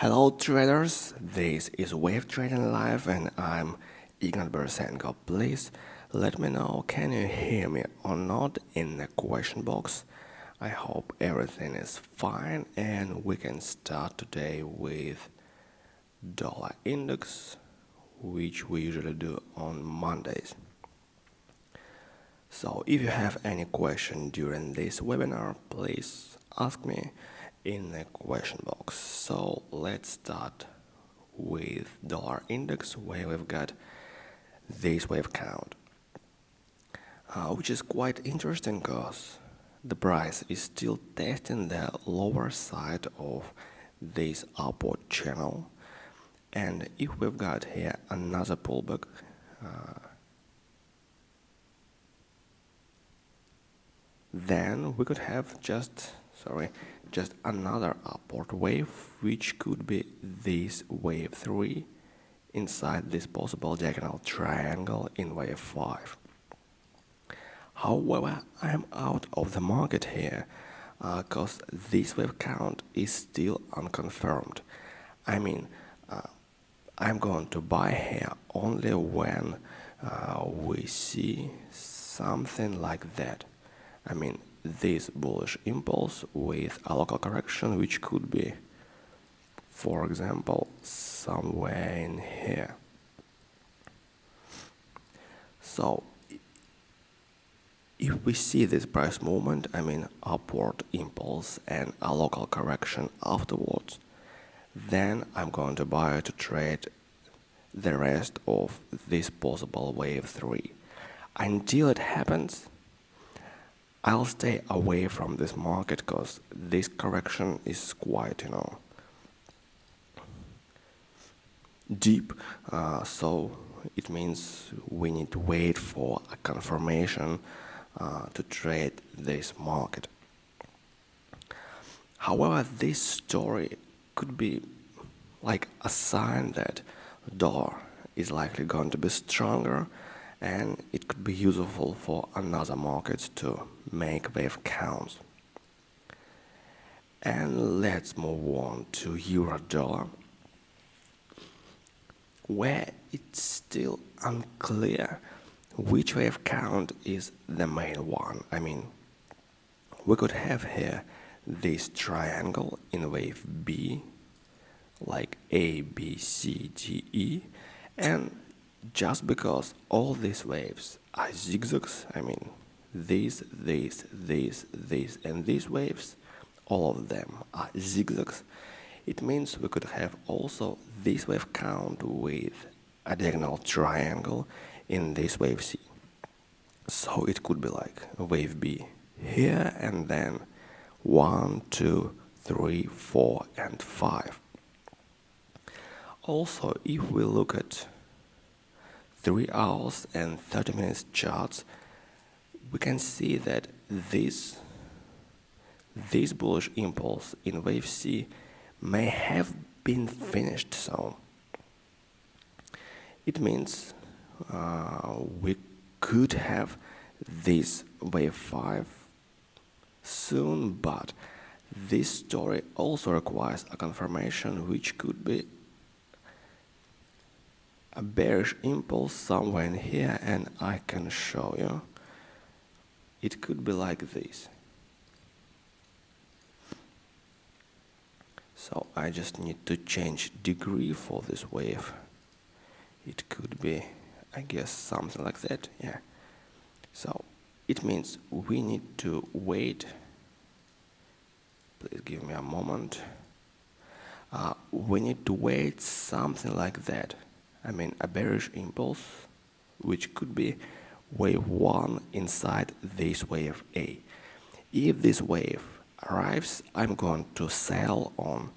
Hello traders, this is WaveTrading Live and I'm Ignat Bersenko. Please let me know, can you hear me or not in the question box. I hope everything is fine and we can start today with dollar index, which we usually do on Mondays. So if you have any question during this webinar, please ask me in the question box. So let's start with dollar index, where we've got this wave count, which is quite interesting because the price is still testing the lower side of this upward channel. And if we've got here another pullback, then we could have just another upward wave, which could be this wave 3 inside this possible diagonal triangle in wave 5. However, I'm out of the market here because this wave count is still unconfirmed. I mean, I'm going to buy here only when we see something like that. I mean, this bullish impulse with a local correction, which could be, for example, somewhere in here. So if we see this price movement, I mean upward impulse and a local correction afterwards, then I'm going to buy to trade the rest of this possible wave 3. Until it happens, I'll stay away from this market because this correction is quite, deep. So it means we need to wait for a confirmation to trade this market. However, this story could be like a sign that dollar is likely going to be stronger, and it could be useful for another market to make wave counts. And let's move on to euro dollar, where it's still unclear which wave count is the main one. I mean, we could have here this triangle in wave B, like A, B, C, D, E, and just because all these waves are zigzags, I mean, these, and these waves, all of them are zigzags, it means we could have also this wave count with a diagonal triangle in this wave C. So it could be like wave B here and then 1, 2, 3, 4, and 5. Also, if we look at 3 hours and 30 minutes charts, we can see that this bullish impulse in wave C may have been finished. So it means we could have this wave 5 soon, but this story also requires a confirmation, which could be a bearish impulse somewhere in here, and I can show you. It could be like this. So I just need to change degree for this wave. It could be, I guess, something like that, yeah. So it means we need to wait. Please give me a moment. We need to wait something like that. I mean, a bearish impulse, which could be wave 1 inside this wave A. If this wave arrives, I'm going to sell on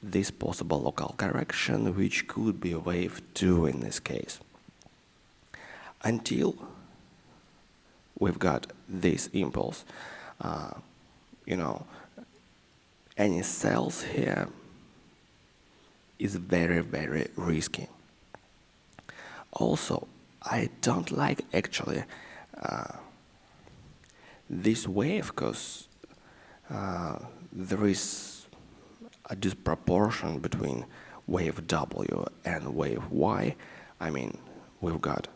this possible local correction, which could be wave 2 in this case. Until we've got this impulse, any sales here is very, very risky. Also, I don't like actually this wave because there is a disproportion between wave W and wave Y. I mean, we've got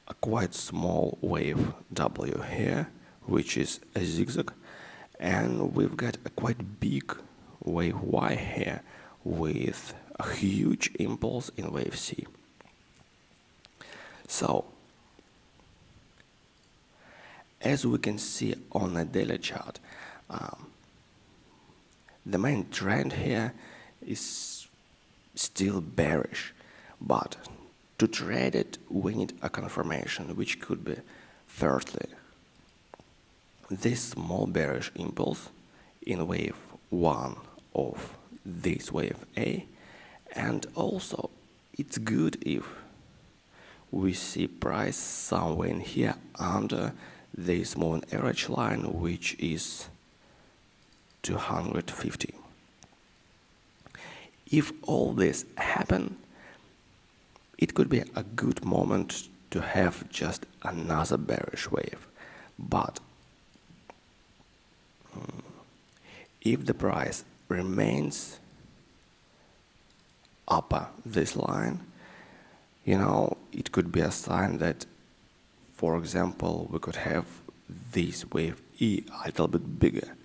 a quite small wave W here, which is a zigzag, and we've got a quite big wave Y here with a huge impulse in wave C. So, as we can see on a daily chart, the main trend here is still bearish, but to trade it, we need a confirmation, which could be, firstly, this small bearish impulse in wave 1 of this wave A, and also it's good if we see price somewhere in here under this moving average line, which is 250. If all this happen, it could be a good moment to have just another bearish wave. But if the price remains upper this line, it could be a sign that, for example, we could have this wave E a little bit bigger.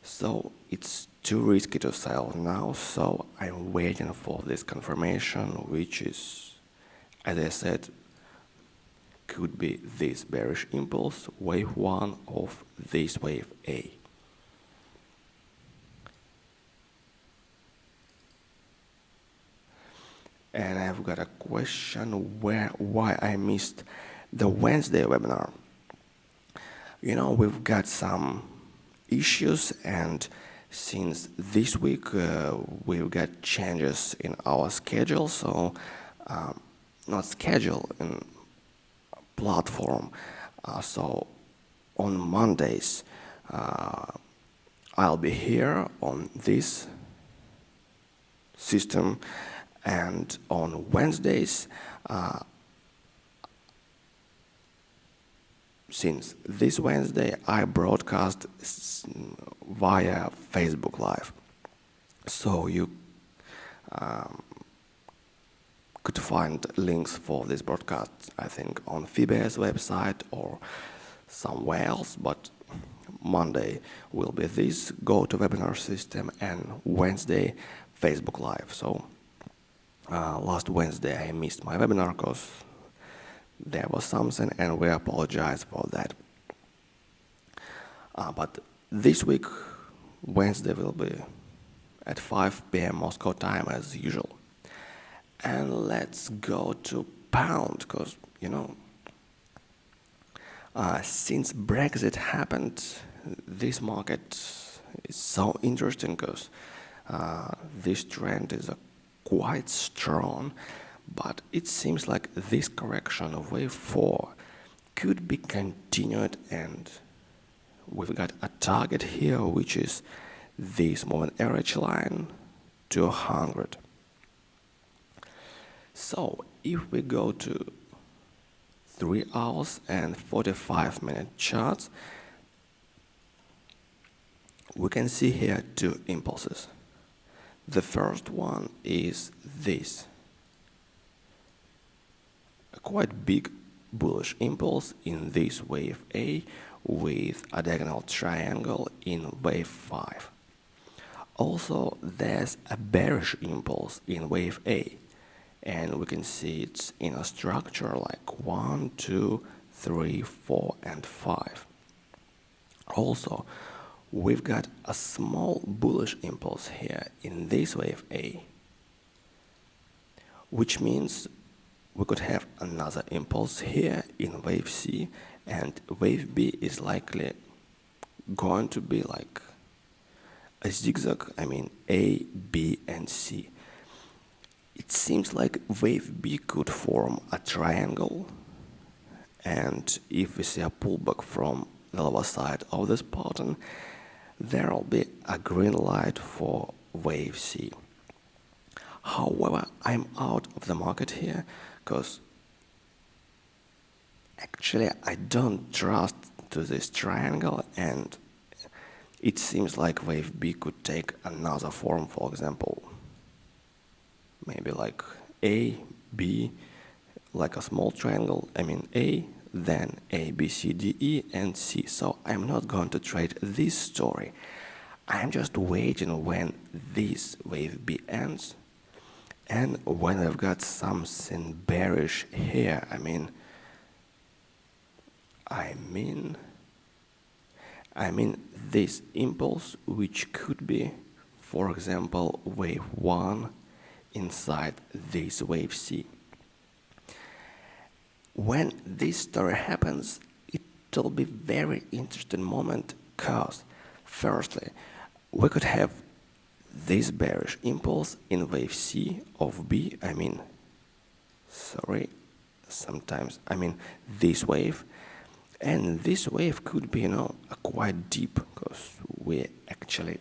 So it's too risky to sell now, so I'm waiting for this confirmation, which is, as I said, could be this bearish impulse, wave 1 of this wave A. And I've got a question why I missed the Wednesday webinar. We've got some issues, and since this week we've got changes in our schedule, so not schedule, in platform. So on Mondays I'll be here on this system, and on Wednesdays, since this Wednesday, I broadcast via Facebook Live. So you could find links for this broadcast, I think, on FIBE's website or somewhere else, but Monday will be this GoToWebinar system, and Wednesday, Facebook Live. So last Wednesday I missed my webinar because there was something, and we apologize for that. But this week, Wednesday will be at 5 p.m. Moscow time as usual. And let's go to pound, because, since Brexit happened, this market is so interesting because this trend is quite strong, but it seems like this correction of wave 4 could be continued, and we've got a target here, which is this moving average line, 200. So if we go to 3 hours and 45-minute charts, we can see here two impulses. The first one is this, a quite big bullish impulse in this wave A with a diagonal triangle in wave 5. Also, there's a bearish impulse in wave A, and we can see it's in a structure like 1, 2, 3, 4, and 5. Also, we've got a small bullish impulse here in this wave A, which means we could have another impulse here in wave C, and wave B is likely going to be like a zigzag, A, B, and C. It seems like wave B could form a triangle, and if we see a pullback from the lower side of this pattern, there will be a green light for wave C. However, I'm out of the market here because actually I don't trust to this triangle, and it seems like wave B could take another form, for example, maybe like A, B, like a small triangle, I mean A, then A, B, C, D, E, and C. So I'm not going to trade this story. I'm just waiting when this wave B ends, and when I've got something bearish here, I mean this impulse, which could be, for example, wave 1 inside this wave C. When this story happens, it'll be very interesting moment, because firstly, we could have this bearish impulse in wave C of B, this wave, and this wave could be, quite deep, because we actually,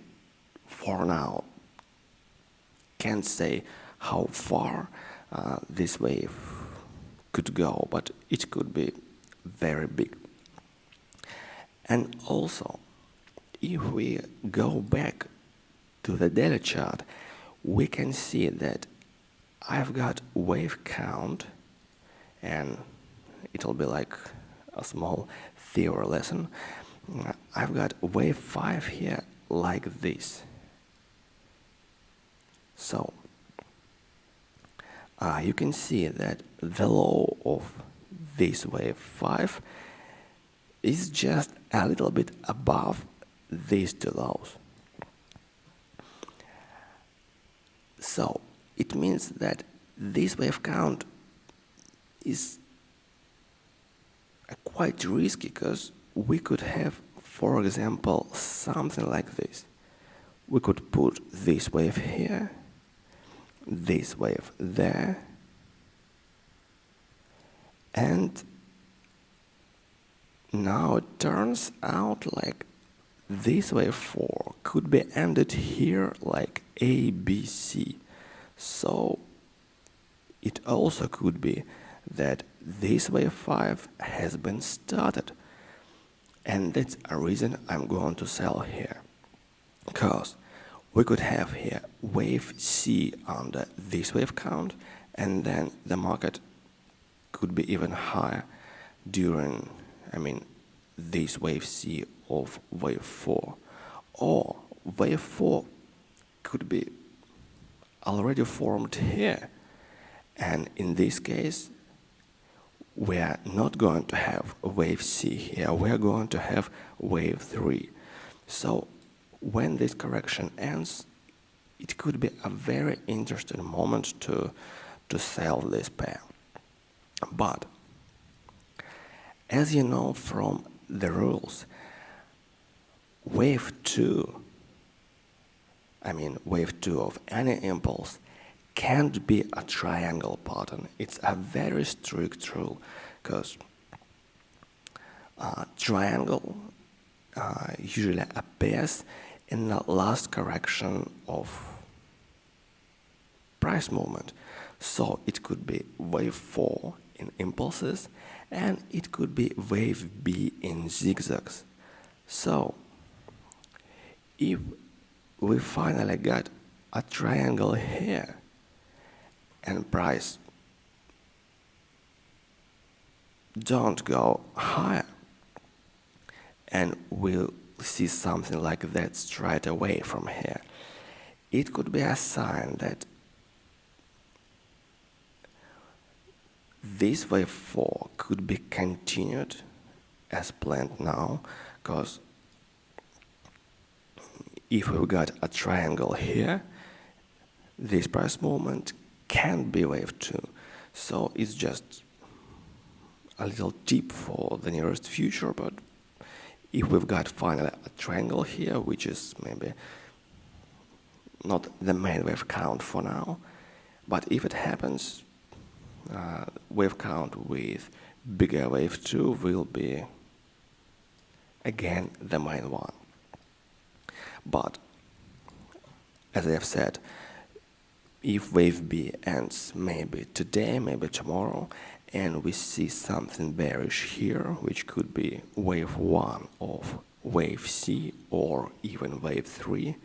for now, can't say how far this wave could go, but it could be very big. And also, if we go back to the daily chart, we can see that I've got wave count, and it'll be like a small theory lesson. I've got wave 5 here like this. So you can see that the low of this wave 5 is just a little bit above these two lows. So it means that this wave count is quite risky, because we could have, for example, something like this. We could put this wave here, this wave there, and now it turns out like this wave 4 could be ended here like A, B, C. So it also could be that this wave 5 has been started, and that's a reason I'm going to sell here, because we could have here wave C under this wave count, and then the market could be even higher during, this wave C of wave 4, or wave 4 could be already formed here, and in this case we are not going to have wave C here, we are going to have wave 3. So when this correction ends, it could be a very interesting moment to sell this pair. But as you know from the rules, wave 2 of any impulse can't be a triangle pattern. It's a very strict rule, because triangle usually appears in the last correction of price movement. So it could be wave 4 in impulses, and it could be wave B in zigzags. So if we finally got a triangle here, and price don't go higher, and we'll see something like that straight away from here, it could be a sign that this wave 4 could be continued as planned now, because if we've got a triangle here, this price movement can't be wave 2. So it's just a little tip for the nearest future, but if we've got finally a triangle here, which is maybe not the main wave count for now, but if it happens, wave count with bigger wave 2 will be again the main one. But as I have said, if wave B ends maybe today, maybe tomorrow, and we see something bearish here, which could be wave 1 of wave C or even wave 3,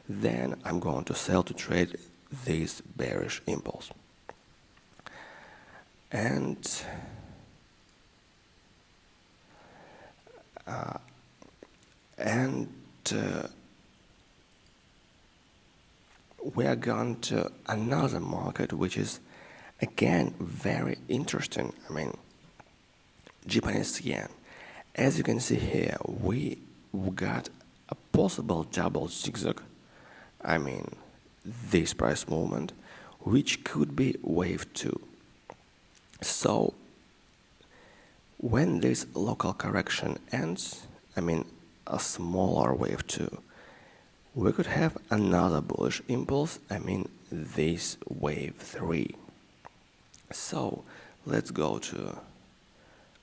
then I'm going to sell to trade this bearish impulse. And we are going to another market, which is again very interesting. I mean, Japanese yen. As you can see here, we got a possible double zigzag. I mean, this price movement, which could be wave 2. So when this local correction ends, I mean a smaller wave 2, we could have another bullish impulse, I mean this wave 3. So let's go to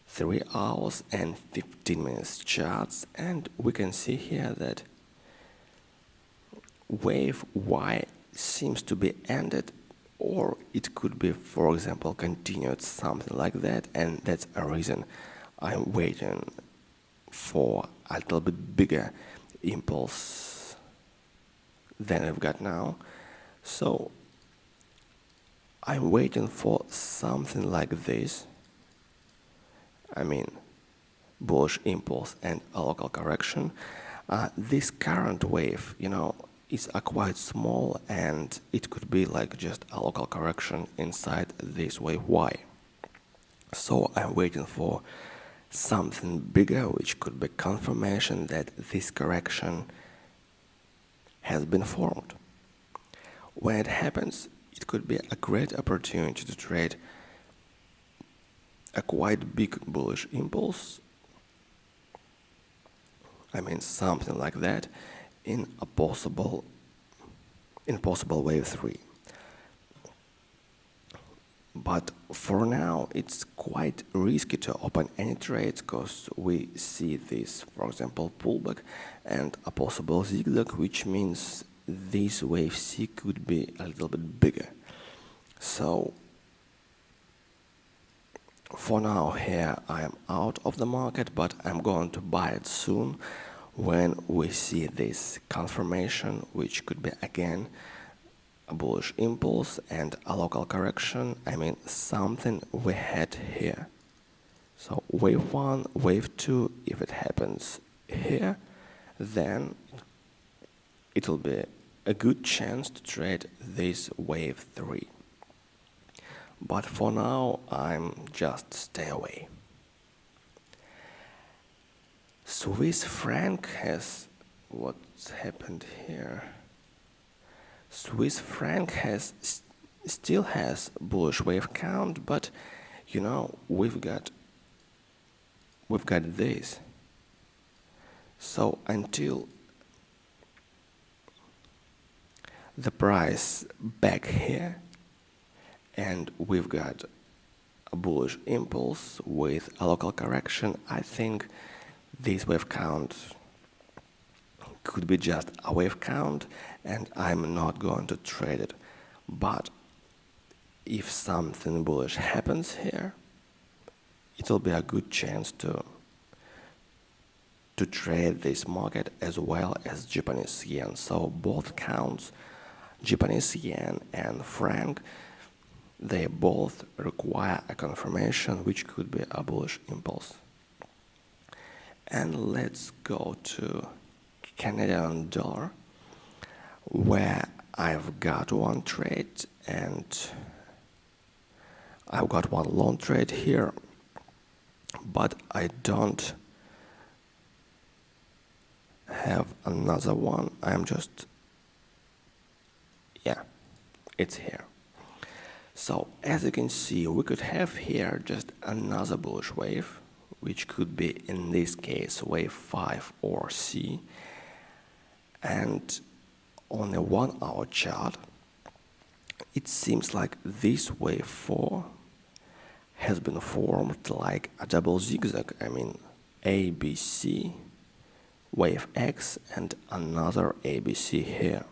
3 hours and 15 minutes charts, and we can see here that wave Y seems to be ended, or it could be, for example, continued, something like that, and that's a reason I'm waiting for a little bit bigger impulse than I've got now. So I'm waiting for something like this. I mean, bullish impulse and a local correction. This current wave, is quite small, and it could be like just a local correction inside this wave Y. So I'm waiting for something bigger, which could be confirmation that this correction has been formed. When it happens, it could be a great opportunity to trade a quite big bullish impulse. I mean, something like that in possible wave 3. But for now, it's quite risky to open any trades because we see this, for example, pullback and a possible zigzag, which means this wave C could be a little bit bigger. So for now here I am out of the market, but I'm going to buy it soon when we see this confirmation, which could be again a bullish impulse and a local correction. I mean, something we had here. So wave 1, wave 2, if it happens here, then it will be a good chance to trade this wave 3. But for now, I'm just stay away. Swiss franc has, what's happened here? Swiss franc still has bullish wave count, but we've got this. So until the price back here, and we've got a bullish impulse with a local correction, I think this wave count could be just a wave count, and I'm not going to trade it. But if something bullish happens here, it will be a good chance to trade this market as well as Japanese yen. So both counts, Japanese yen and franc, they both require a confirmation, which could be a bullish impulse. And let's go to Canadian dollar, where I've got one trade, and I've got one long trade here, but I don't have another one. I'm just, it's here. So as you can see, we could have here just another bullish wave, which could be in this case wave 5 or C. And on a 1 hour chart, it seems like this wave 4 has been formed like a double zigzag. I mean, ABC, wave X, and another ABC here.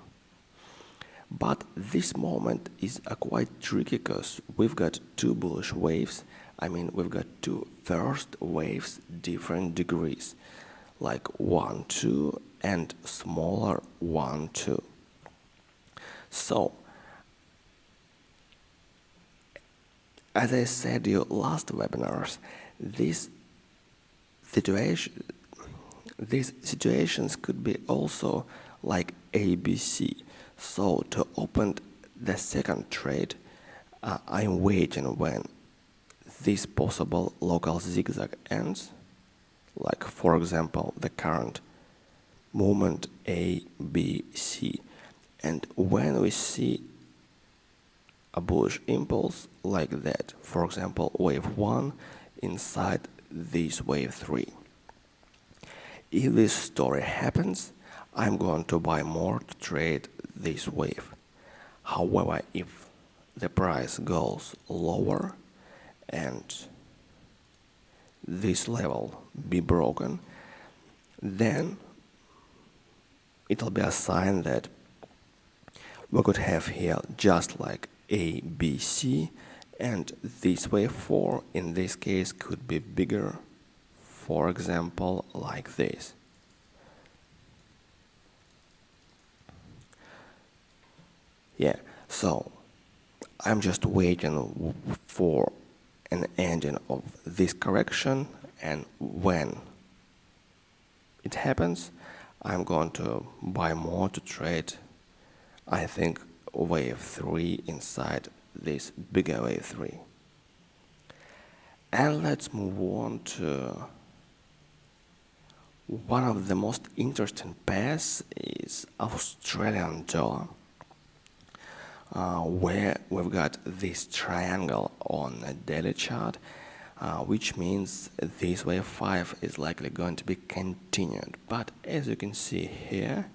But this moment is quite tricky because we've got two bullish waves. I mean, we've got two first waves, different degrees. like 1, 2 and smaller 1, 2. So, as I said in your last webinars, these situations could be also like ABC. So to open the second trade, I'm waiting when this possible local zigzag ends, like for example the current movement A, B, C. And when we see a bullish impulse like that, for example wave 1 inside this wave 3. If this story happens, I'm going to buy more to trade this wave. However, if the price goes lower and this level be broken, then it'll be a sign that we could have here just like A, B, C, and this wave 4 in this case could be bigger, for example like this. Yeah, so I'm just waiting for an ending of this correction, and when it happens, I'm going to buy more to trade, I think, wave 3 inside this bigger wave 3. And let's move on to one of the most interesting pairs is Australian dollar, where we've got this triangle on a daily chart, which means this wave 5 is likely going to be continued. But as you can see here,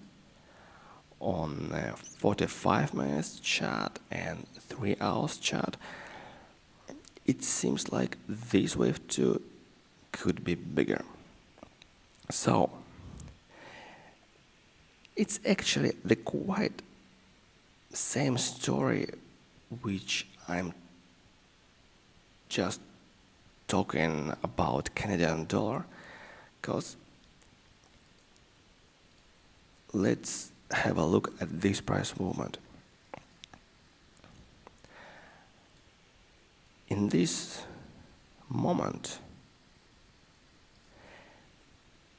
on a 45 minutes chart and 3 hours chart, it seems like this wave 2 could be bigger. So it's actually the quite same story which I'm just talking about Canadian dollar, because let's have a look at this price movement. In this moment,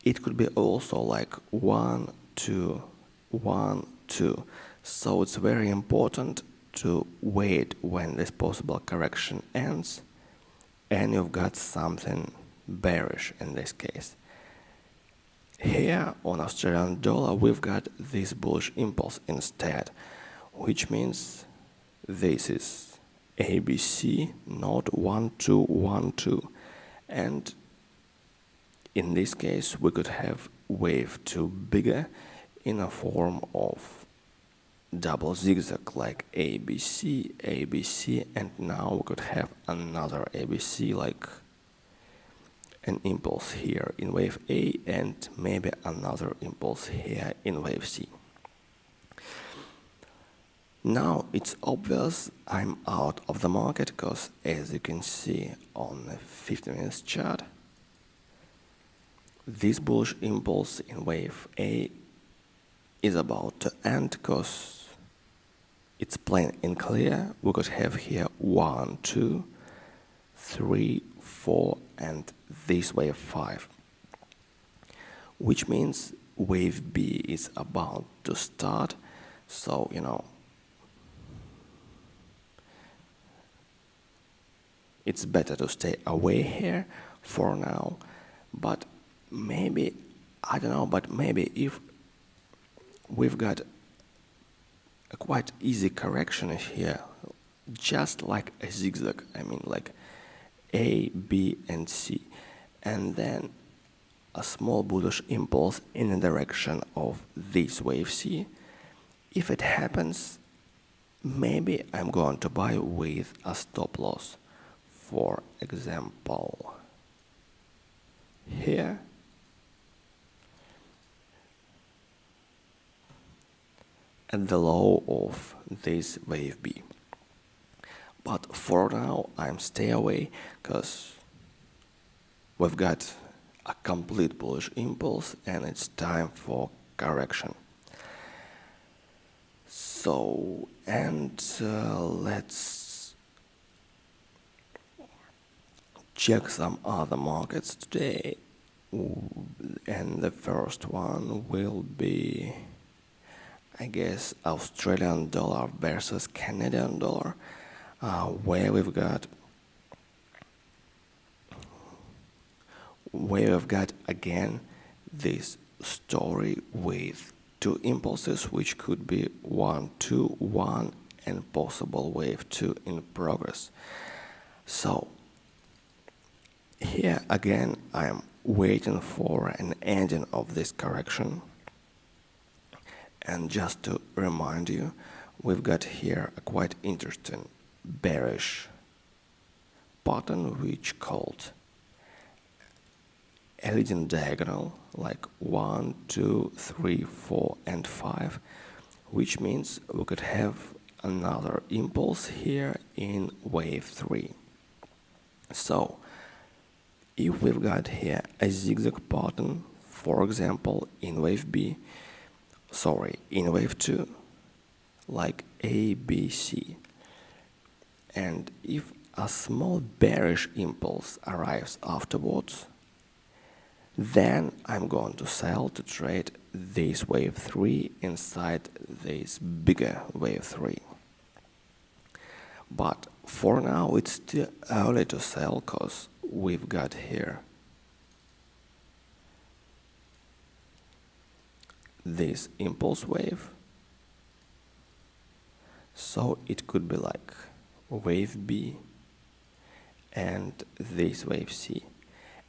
it could be also like 1, 2, 1, 2. So it's very important to wait when this possible correction ends and you've got something bearish in this case. Here on Australian dollar we've got this bullish impulse instead, which means this is ABC, not 1, 2, 1, 2. And in this case we could have wave 2 bigger in a form of double zigzag like ABC, ABC, and now we could have another ABC like an impulse here in wave A and maybe another impulse here in wave C. Now it's obvious I'm out of the market because as you can see on the 50 minutes chart, this bullish impulse in wave A is about to end because it's plain and clear. We could have here 1, 2, 3, 4 and this wave 5, which means wave B is about to start. So, it's better to stay away here for now, but maybe, I don't know, but maybe if we've got a quite easy correction here, just like a zigzag, I mean like A, B and C, and then a small bullish impulse in the direction of this wave C. If it happens, maybe I'm going to buy with a stop loss. For example, here, at the low of this wave B. But for now, I'm stay away because we've got a complete bullish impulse and it's time for correction. So, let's check some other markets today. And the first one will be, I guess, Australian dollar versus Canadian dollar, where we've got again this story with two impulses, which could be 1, 2, 1 and possible wave 2 in progress. So here again I am waiting for an ending of this correction. And just to remind you, we've got here a quite interesting bearish pattern which called a leading diagonal like 1, 2, 3, 4 and 5, which means we could have another impulse here in wave 3. So if we've got here a zigzag pattern, for example in wave 2, like A, B, C, and if a small bearish impulse arrives afterwards, then I'm going to sell to trade this wave 3 inside this bigger wave 3. But for now it's still early to sell because we've got here this impulse wave. So it could be like wave B and this wave C.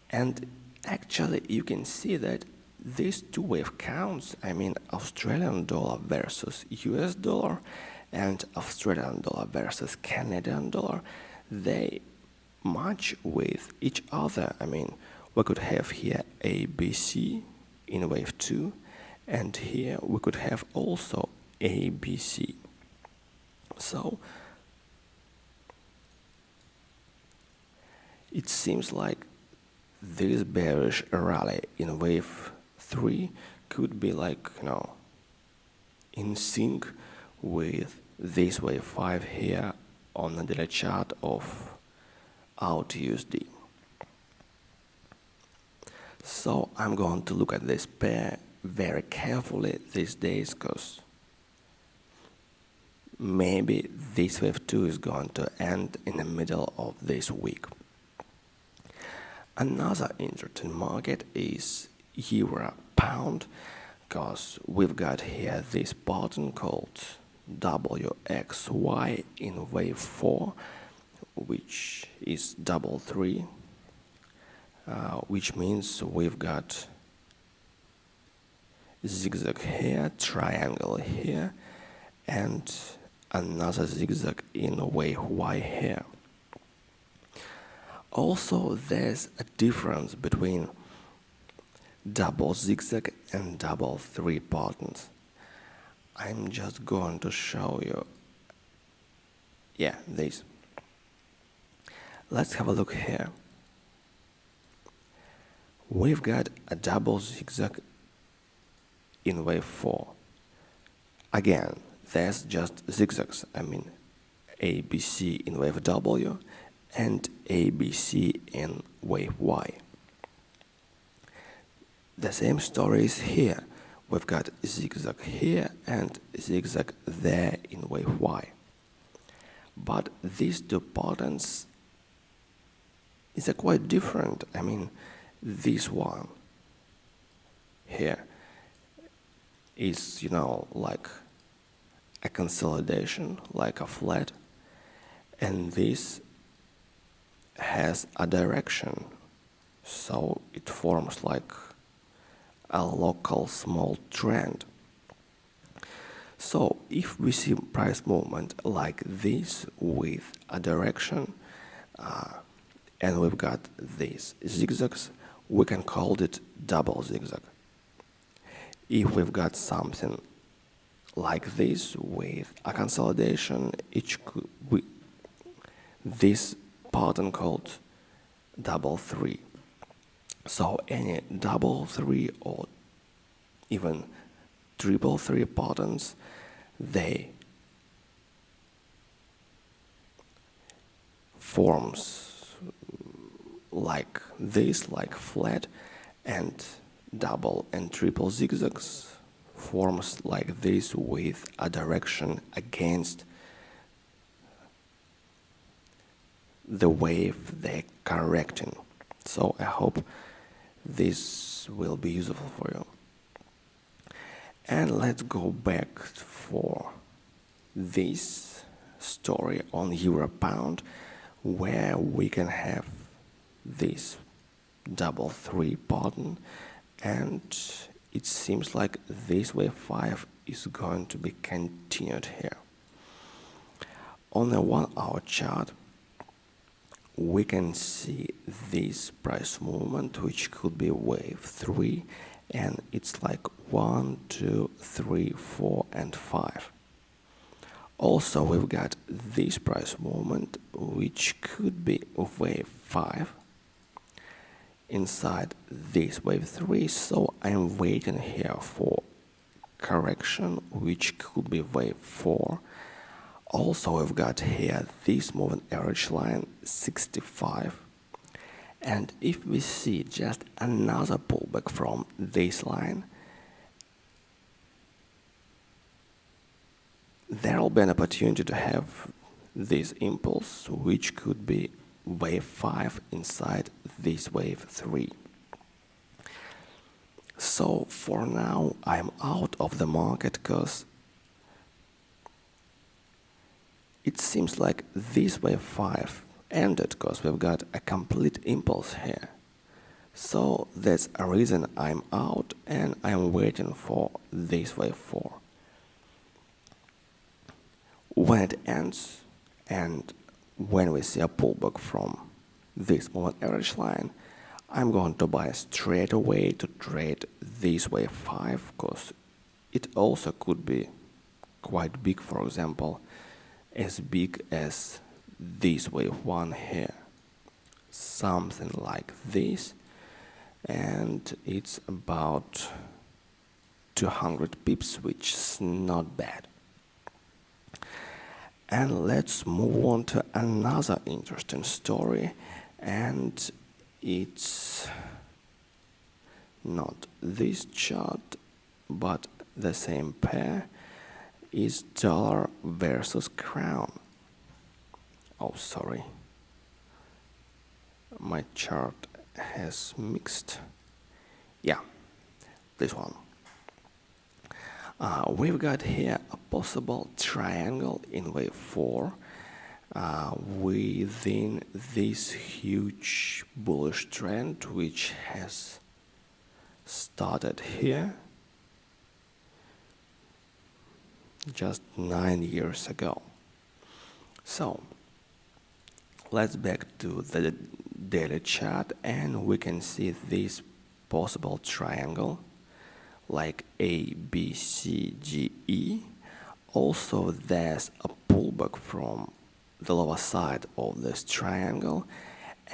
And actually you can see that these two wave counts, I mean Australian dollar versus US dollar and Australian dollar versus Canadian dollar, they match with each other. I mean, we could have here ABC in wave 2 and here we could have also ABC. So it seems like this bearish rally in wave 3 could be like, in sync with this wave 5 here on the daily chart of AUD/USD. So I'm going to look at this pair very carefully these days because maybe this wave 2 is going to end in the middle of this week. Another interesting market is Euro-Pound, because we've got here this pattern called WXY in wave 4, which is 3, which means we've got zigzag here, triangle here, and another zigzag in wave Y here. Also, there's a difference between double zigzag and 3 patterns. I'm just going to show you, this. Let's have a look here. We've got a double zigzag in wave 4. Again, there's just zigzags. I mean, ABC in wave W and ABC in wave Y. The same story is here. We've got zigzag here and zigzag there in wave Y. But these two patterns is quite different. I mean, this one here is, like a consolidation, like a flat, and this has a direction, so it forms like a local small trend. So if we see price movement like this with a direction, and we've got these zigzags, we can call it double zigzag. If we've got something like this with a consolidation, this pattern called 3. So any double three or even triple three patterns, they forms like this, like flat, and double and triple zigzags forms like this with a direction against the wave they're correcting. So I hope this will be useful for you. And let's go back for this story on Euro Pound, where we can have this double three pattern, and it seems like this wave 5 is going to be continued here. On the 1 hour chart, we can see this price movement, which could be wave 3, and it's like 1, 2, 3, 4, and 5. Also, we've got this price movement, which could be wave 5 inside this wave 3, so I'm waiting here for correction, which could be wave 4. Also, we've got here this moving average line 65, and if we see just another pullback from this line, there will be an opportunity to have this impulse, which could be wave 5 inside this wave 3. So for now, I'm out of the market because it seems like this wave 5 ended because we've got a complete impulse here. So that's a reason I'm out and I'm waiting for this wave 4. When it ends and when we see a pullback from this moving average line, I'm going to buy straight away to trade this wave 5 because it also could be quite big, for example, as big as this wave 1 here, something like this, and it's about 200 pips, which is not bad. And let's move on to another interesting story, and it's not this chart, but the same pair is dollar versus crown. Oh, sorry. My chart has mixed. Yeah, this one. We've got here a possible triangle in wave 4 within this huge bullish trend which has started here just 9 years ago. So let's back to the daily chart, and we can see this possible triangle like A, B, C, D, E. Also, there's a pullback from the lower side of this triangle,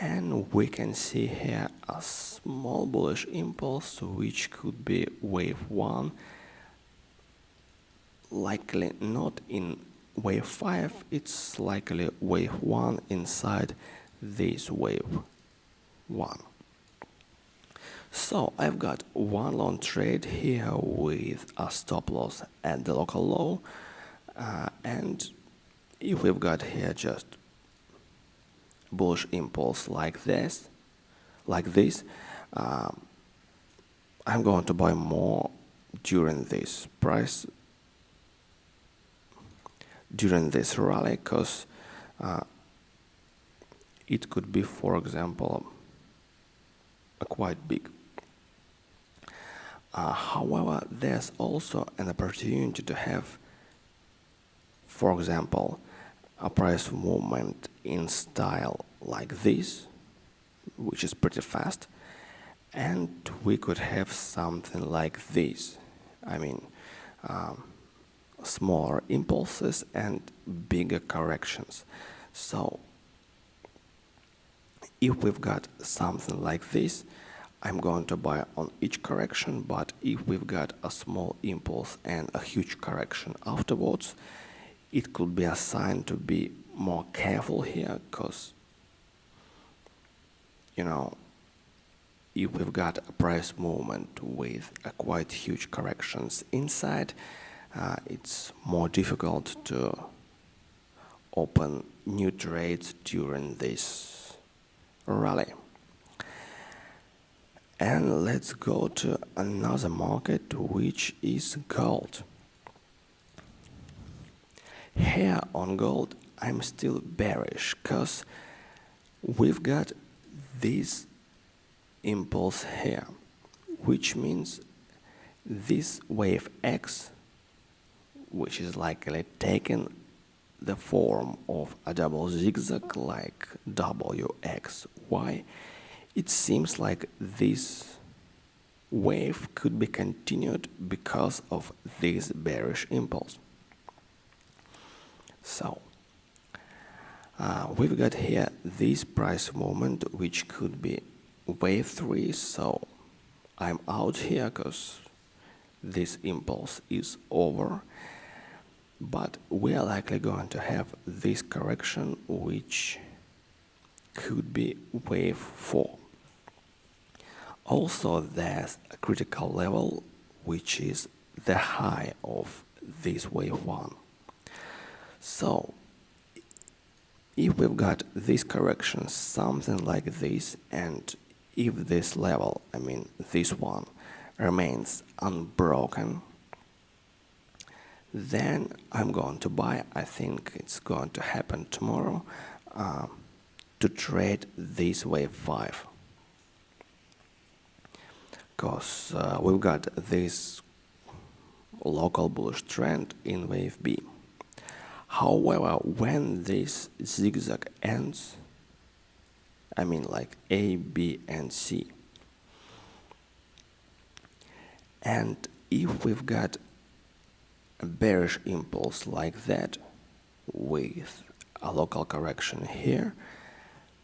and we can see here a small bullish impulse, which could be wave 1, likely not in wave 5, it's likely wave 1 inside this wave 1. So I've got one long trade here with a stop loss at the local low, and if we've got here just bullish impulse like this, I'm going to buy more during this rally, because it could be, for example, a quite big. However, there's also an opportunity to have, for example, a price movement in style like this, which is pretty fast, and we could have something like this. I mean, smaller impulses and bigger corrections. So if we've got something like this, I'm going to buy on each correction, but if we've got a small impulse and a huge correction afterwards, it could be a sign to be more careful here, because, you know, if we've got a price movement with a quite huge corrections inside, it's more difficult to open new trades during this rally. And let's go to another market, which is gold. Here on gold, I'm still bearish because we've got this impulse here, which means this wave X, which is likely taking the form of a double zigzag like WXY, it seems like this wave could be continued because of this bearish impulse. So we've got here this price movement, which could be wave 3, so I'm out here because this impulse is over, but we are likely going to have this correction, which could be wave 4. Also, there's a critical level, which is the high of this wave 1. So if we've got this correction, something like this, and if this level, I mean this one, remains unbroken, then I'm going to buy. I think it's going to happen tomorrow, to trade this wave 5. Because we've got this local bullish trend in wave B. However, when this zigzag ends, I mean like A, B, and C, and if we've got a bearish impulse like that with a local correction here,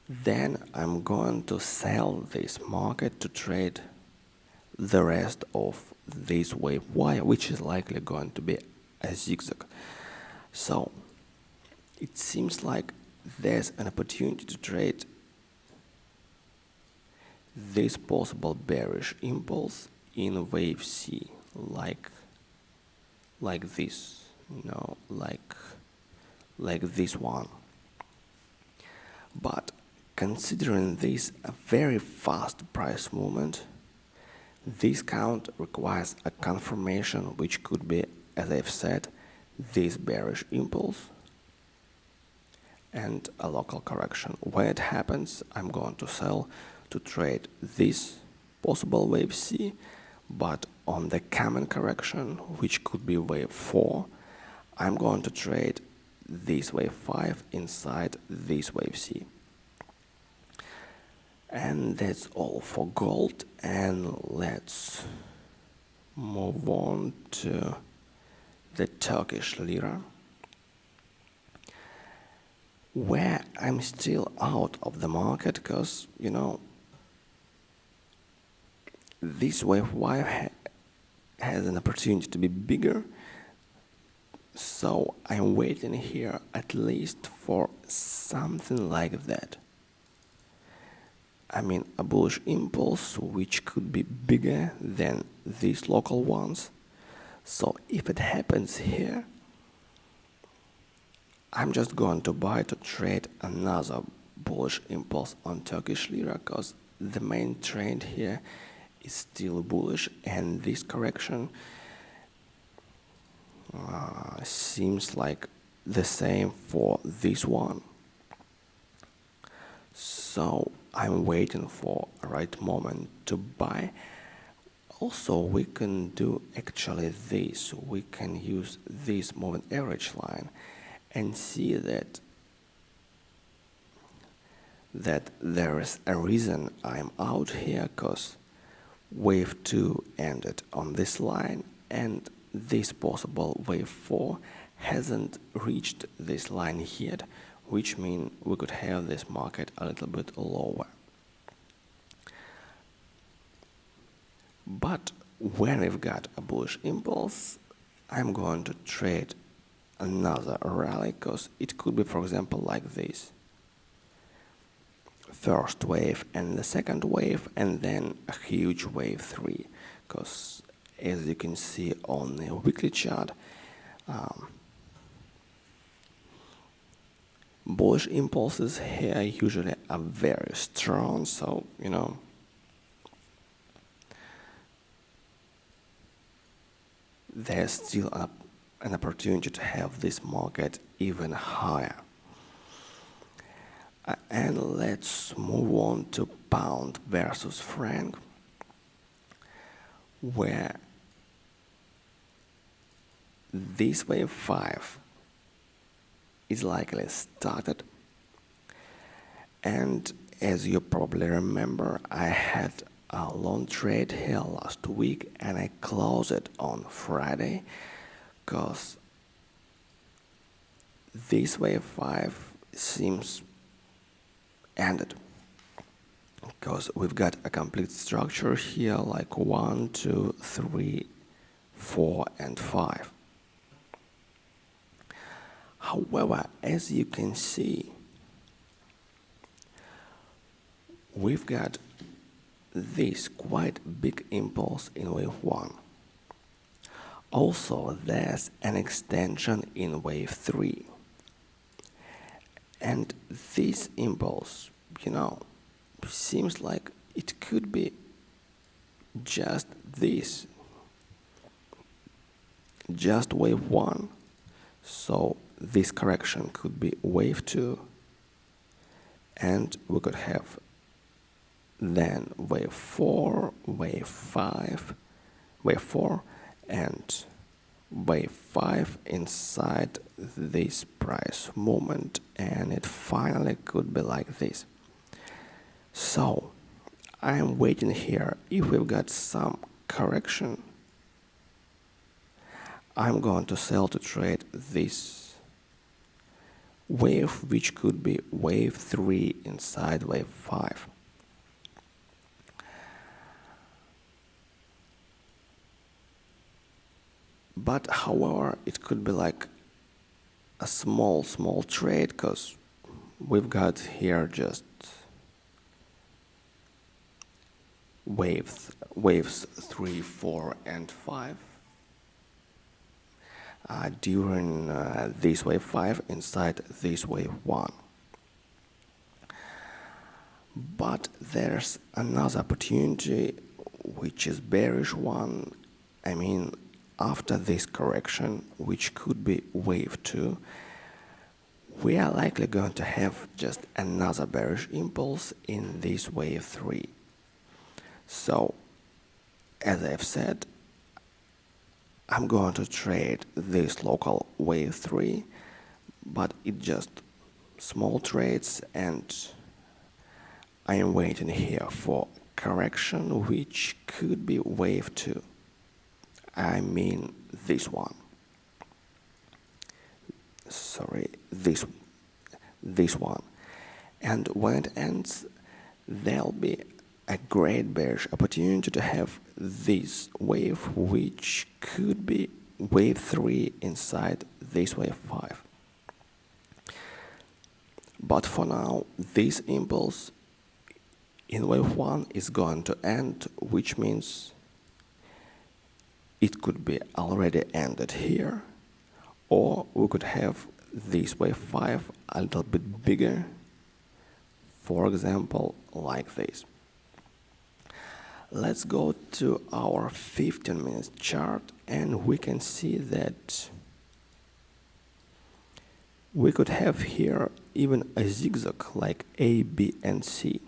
then I'm going to sell this market to trade the rest of this wave Y, which is likely going to be a zigzag. So it seems like there's an opportunity to trade this possible bearish impulse in wave C, like this, like this one. But considering this a very fast price movement, this count requires a confirmation, which could be, as I've said, this bearish impulse and a local correction. When it happens, I'm going to sell to trade this possible wave C, but on the coming correction, which could be wave 4, I'm going to trade this wave 5 inside this wave C. And that's all for gold, and let's move on to the Turkish lira, where I'm still out of the market because, you know, this wave Y has an opportunity to be bigger, so I'm waiting here at least for something like that. I mean, a bullish impulse which could be bigger than these local ones. So if it happens here, I'm just going to buy to trade another bullish impulse on Turkish lira, because the main trend here is still bullish, and this correction seems like the same for this one. So I'm waiting for a right moment to buy. Also, we can do actually this. We can use this moving average line and see that there is a reason I'm out here, because wave 2 ended on this line, and this possible wave 4 hasn't reached this line yet, which means we could have this market a little bit lower. But when we've got a bullish impulse, I'm going to trade another rally, because it could be, for example, like this. First wave and the second wave, and then a huge wave 3, because as you can see on the weekly chart, bullish impulses here usually are very strong, so there's still an opportunity to have this market even higher. And let's move on to pound versus franc, where this wave 5 is likely started. And as you probably remember, I had a long trade here last week and I closed it on Friday, because this wave 5 seems ended, because we've got a complete structure here like 1, 2, 3, 4 and 5. However, as you can see, we've got this quite big impulse in wave 1. Also, there's an extension in wave 3. And this impulse, seems like it could be just this, just wave 1. So this correction could be wave 2, and we could have then wave 4, wave 5, wave 4, and wave 5 inside this price movement, and it finally could be like this. So I'm waiting here. If we've got some correction, I'm going to sell to trade this wave, which could be wave 3 inside wave 5. But however, it could be like a small trade, because we've got here just waves 3, 4 and 5 during this wave 5 inside this wave 1. But there's another opportunity, which is bearish one. I mean, after this correction, which could be wave 2, we are likely going to have just another bearish impulse in this wave 3. So, as I've said, I'm going to trade this local wave 3, but it just small trades, and I am waiting here for correction, which could be wave 2. I mean this one. Sorry, this one. And when it ends, there'll be a great bearish opportunity to have this wave, which could be wave 3 inside this wave 5. But for now, this impulse in wave 1 is going to end, which means it could be already ended here, or we could have this wave 5 a little bit bigger, for example, like this. Let's go to our 15-minute chart, and we can see that we could have here even a zigzag like A, B, and C.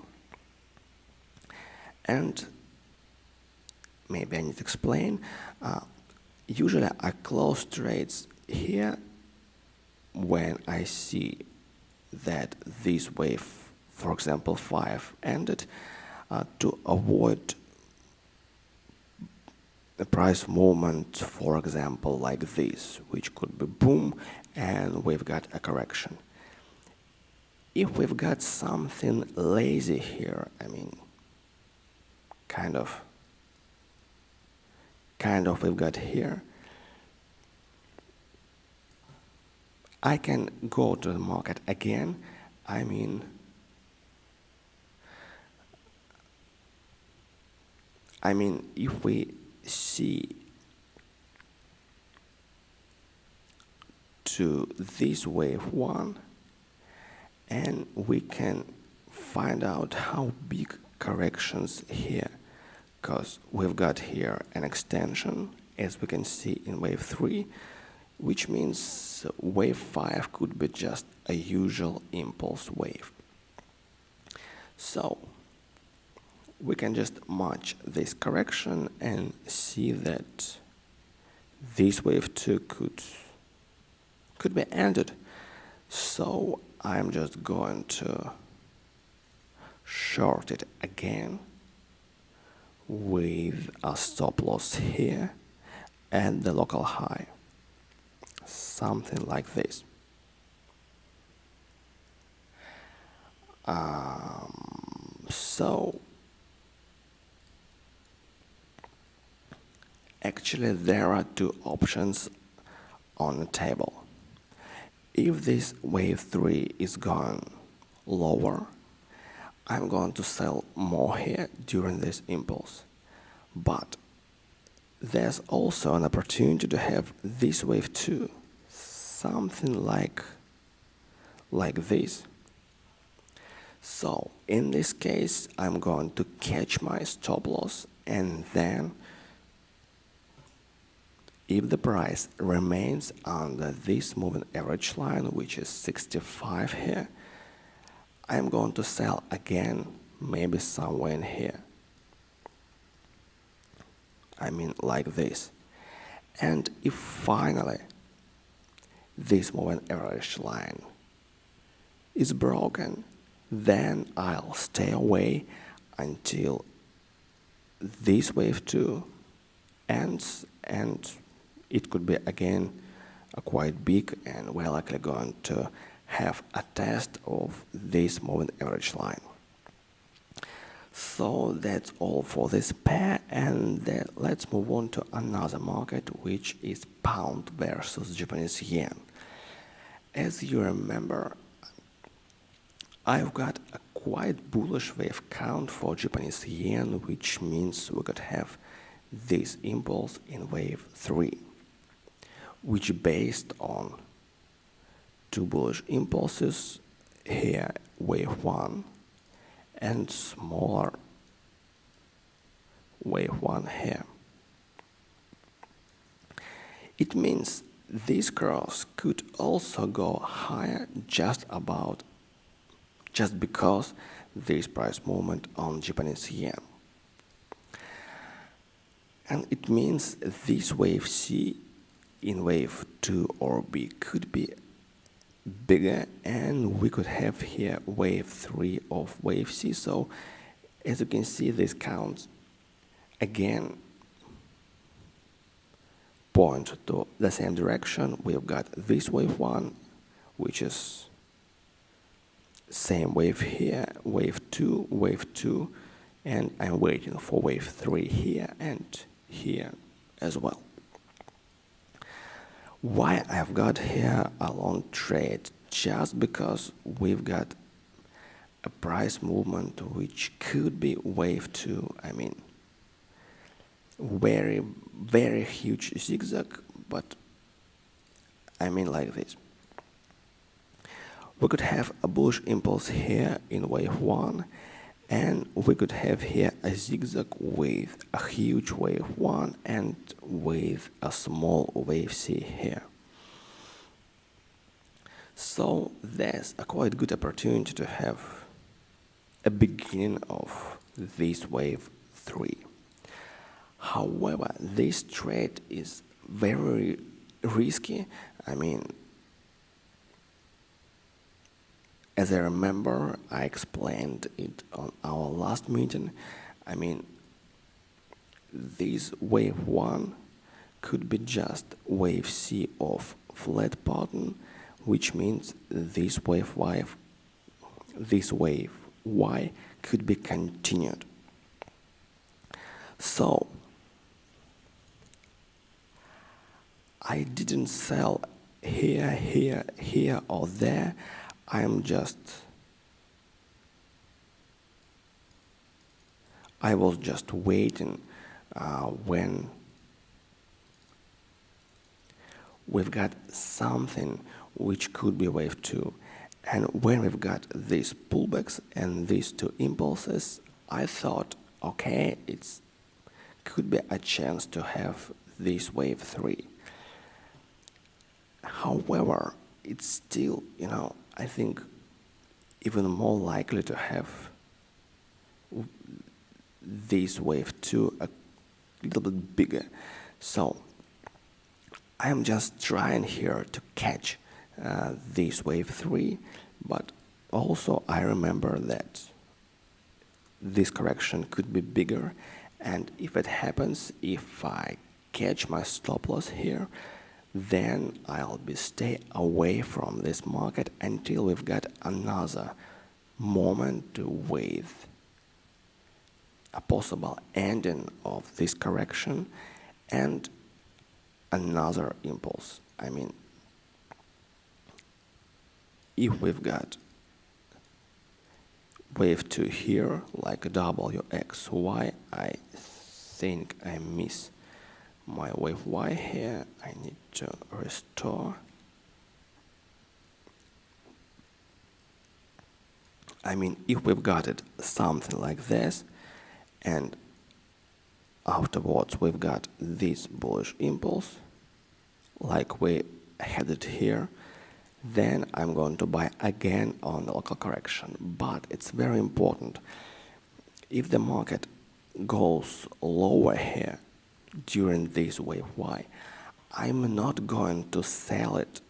And maybe I need to explain. Usually I close trades here when I see that this wave, for example 5, ended, to avoid the price movement, for example, like this, which could be boom, and we've got a correction. If we've got something lazy here, I mean, kind of kind of we've got here. I can go to the market again. I mean, if we see to this wave one, and we can find out how big corrections here, because we've got here an extension, as we can see in wave 3, which means wave 5 could be just a usual impulse wave. So we can just match this correction and see that this wave 2 could be ended. So I'm just going to short it again with a stop loss here and the local high, something like this. So actually there are two options on the table. If this wave 3 is going lower, I'm going to sell more here during this impulse. But there's also an opportunity to have this wave 2, something like this. So in this case, I'm going to catch my stop loss, and then if the price remains under this moving average line, which is 65 here, I'm going to sell again, maybe somewhere in here. I mean like this. And if finally this moving average line is broken, then I'll stay away until this wave 2 ends, and it could be again quite big, and we're likely going to have a test of this moving average line. So that's all for this pair, and then let's move on to another market, which is pound versus Japanese yen. As you remember, I've got a quite bullish wave count for Japanese yen, which means we could have this impulse in wave 3, which based on two bullish impulses here, wave 1 and smaller wave 1 here. It means this cross could also go higher just because this price movement on Japanese yen. And it means this wave C in wave 2 or B could be bigger, and we could have here wave 3 of wave C. So as you can see, this counts again point to the same direction. We've got this wave 1, which is same wave here, wave 2, and I'm waiting for wave 3 here and here as well. Why I've got here a long trade? Just because we've got a price movement which could be wave 2. I mean, very, very huge zigzag, but I mean like this. We could have a bullish impulse here in wave 1, and we could have here a zigzag with a huge wave 1 and with a small wave C here. So there's a quite good opportunity to have a beginning of this wave 3. However, this trade is very risky. I mean, as I remember, I explained it on our last meeting. I mean, this wave 1 could be just wave C of flat pattern, which means this wave Y could be continued. So I didn't sell here, here, here or there. I was just waiting when we've got something which could be wave 2. And when we've got these pullbacks and these two impulses, I thought, okay, it could be a chance to have this wave 3. However, it's still, I think even more likely to have this wave 2 a little bit bigger. So I am just trying here to catch this wave 3, but also I remember that this correction could be bigger, and if it happens, if I catch my stop loss here, then I'll stay away from this market until we've got another moment with a possible ending of this correction and another impulse. I mean, if we've got wave 2 here, like WXY, I think I miss my wave Y here. I need to restore. I mean, if we've got it something like this, and afterwards we've got this bullish impulse, like we had it here, then I'm going to buy again on the local correction. But it's very important, if the market goes lower here during this wave Y, I'm not going to sell it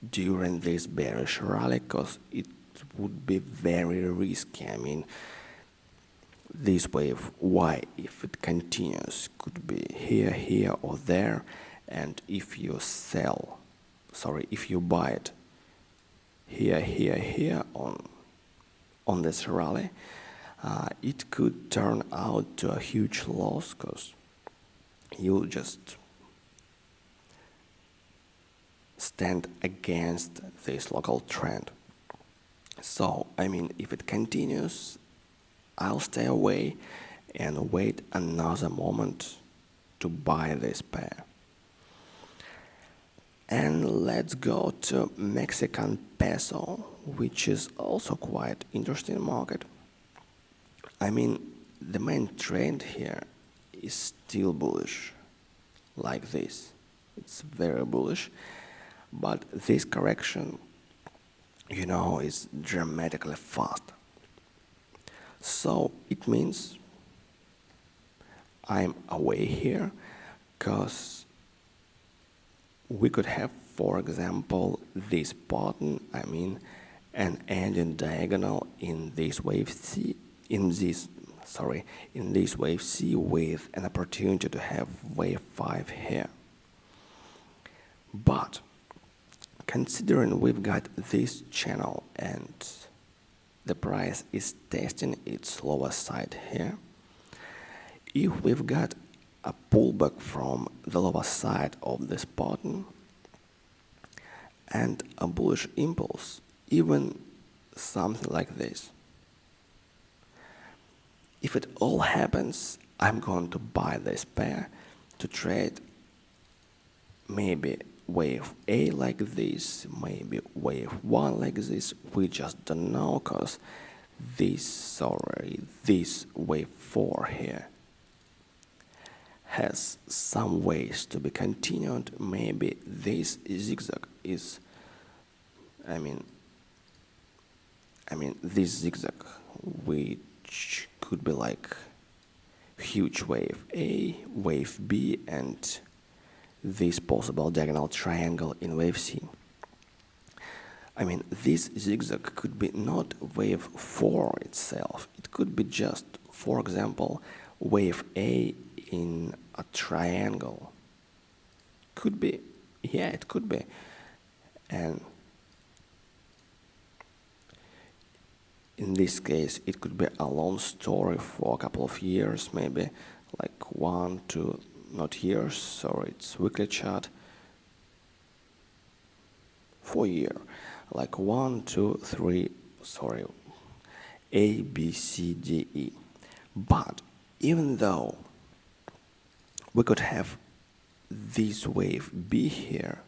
during this bearish rally, because it would be very risky. I mean, this wave Y, if it continues, could be here, here or there, and if you buy it here, here, here on this rally, it could turn out to a huge loss, because you'll just stand against this local trend. So, I mean, if it continues, I'll stay away and wait another moment to buy this pair. And let's go to Mexican peso, which is also quite interesting market. I mean, the main trend here is still bullish, like this. It's very bullish, but this correction, is dramatically fast. So it means I'm away here, because we could have, for example, this pattern, an ending diagonal in this wave C, in this wave C, with an opportunity to have wave 5 here. But considering we've got this channel and the price is testing its lower side here, if we've got a pullback from the lower side of this pattern and a bullish impulse, even something like this, if it all happens, I'm going to buy this pair to trade maybe wave A like this, maybe wave 1 like this. We just don't know, because this wave 4 here has some ways to be continued. Maybe this zigzag is, this zigzag, which could be like huge wave A, wave B, and this possible diagonal triangle in wave C. This zigzag could be not wave 4 itself. It could be just, for example, wave A in a triangle. Could be, yeah, it could be. And in this case, it could be a long story for a couple of years, maybe like 1 to not years, sorry, it's weekly chart. for year, like 1, 2, 3, A, B, C, D, E. But even though we could have this wave B here,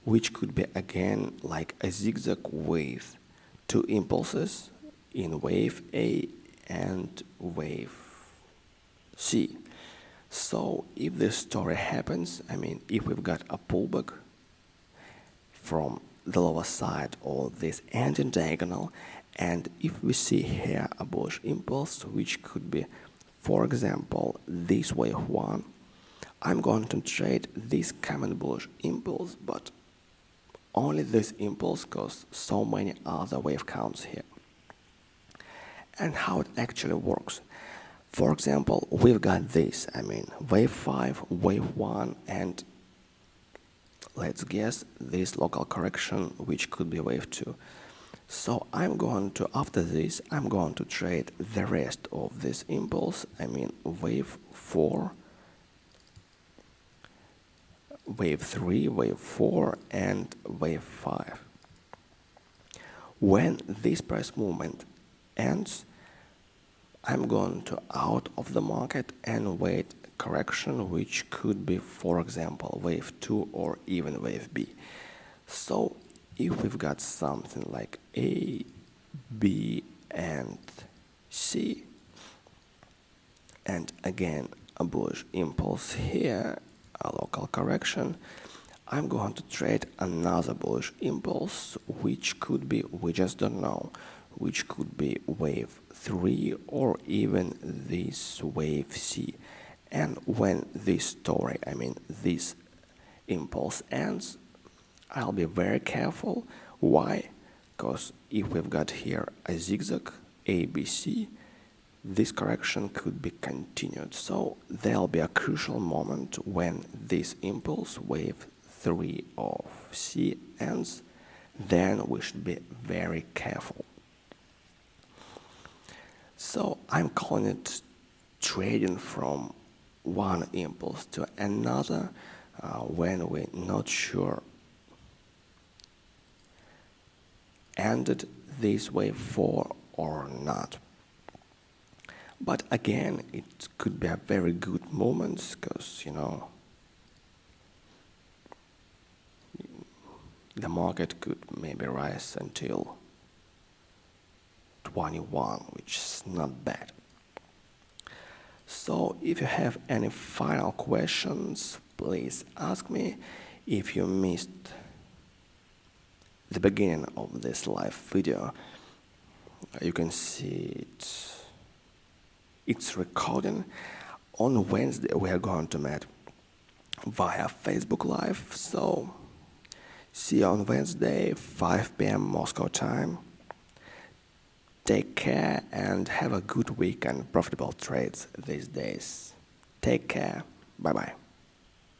which could be again like a zigzag wave, two impulses in wave A and wave C. So if this story happens, I mean, if we've got a pullback from the lower side of this anti-diagonal, and if we see here a bullish impulse, which could be, for example, this wave 1, I'm going to trade this common bullish impulse, but only this impulse because so many other wave counts here. And how it actually works. For example, we've got this, I mean, wave 5, wave 1, and let's guess this local correction, which could be wave 2. So I'm going to, after this, I'm going to trade the rest of this impulse, I mean, wave 4, wave 3, wave 4, and wave 5. When this price movement ends, I'm going to out of the market and wait correction, which could be, for example, wave 2 or even wave B. So if we've got something like A, B, and C, and again a bullish impulse here, a local correction, I'm going to trade another bullish impulse, which could be, we just don't know, which could be wave 3 or even this wave C. And when this story, I mean this impulse ends, I'll be very careful. Why? Because if we've got here a zigzag ABC, this correction could be continued. So there'll be a crucial moment when this impulse, wave 3 of C, ends. Then we should be very careful. So I'm calling it trading from one impulse to another when we're not sure ended this wave 4 or not. But again, it could be a very good moment because, you know, the market could maybe rise until 21, which is not bad. So if you have any final questions, please ask me. If you missed the beginning of this live video, you can see it's recording. On Wednesday we are going to meet via Facebook Live, so see you on Wednesday, 5 p.m. Moscow time. Take care and have a good week and profitable trades these days. Take care. Bye-bye.